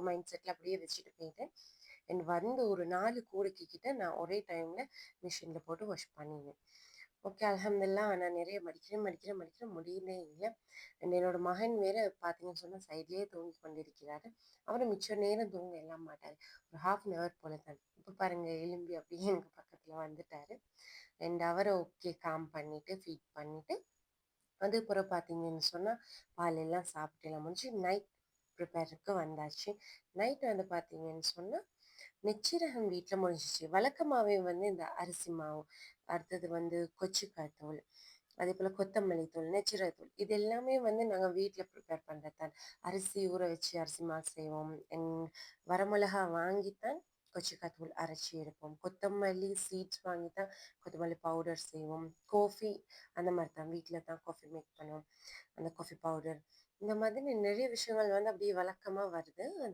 Mind settle அப்படியே வச்சுட்டு போயிட்டேன். அண்ட் வந்து ஒரு 4 கூடைக்கு கிட்ட நான் ஒரே டைமில் மிஷினில் போட்டு வாஷ் பண்ணினேன். ஓகே, அல்ஹம்துலில்லாஹ். நான் நிறைய மடிக்கிறேன் முடியலே இல்லை. அண்ட் என்னோட மகன் வேற பார்த்தீங்கன்னு சொன்னால் சைட்லேயே தூங்கி கொண்டிருக்கிறாரு. அவரும் மிச்ச நேரம் தூங்க எல்லாம் மாட்டார், ஒரு ஹாஃப் அன் ஹவர் போல தான். இப்போ பாருங்க எலும்பி அப்படியே எங்கள் பக்கத்தில் வந்துட்டாரு. அண்ட் அவரை ஓகே காம் பண்ணிவிட்டு ஃபீட் பண்ணிவிட்டு அதுக்கப்புறம் பார்த்தீங்கன்னு சொன்னால் பால் எல்லாம் சாப்பிட்டு எல்லாம் முடிஞ்சு நைட் ப்ரிப்பேருக்கு வந்தாச்சு. நைட் வந்து பார்த்தீங்கன்னு சொன்னால் நெச்சிரகம் வீட்டில் முடிஞ்சிச்சு. வழக்கமாகவே வந்து இந்த அரிசி மாவு, அடுத்தது வந்து கொச்சிக்காய் தூள், அதே போல் கொத்தமல்லி தூள், நெச்சிரகத்தூள், இது எல்லாமே வந்து நாங்கள் வீட்டில் ப்ரிப்பேர் பண்ணுறது தான். அரிசி ஊற வச்சு அரிசி மாவு செய்வோம். வரமிளகா வாங்கித்தான் கொச்சிக்காய் தூள் அரைச்சி எடுப்போம். கொத்தமல்லி சீட்ஸ் வாங்கி தான் கொத்தமல்லி பவுடர் செய்வோம். காஃபி அந்த மாதிரி தான், வீட்டில் தான் காஃபி மேக் பண்ணுவோம். அந்த காஃபி பவுடர், இந்த மாதிரி நிறைய விஷயங்கள் வந்து அப்படியே வழக்கமாக வருது. அது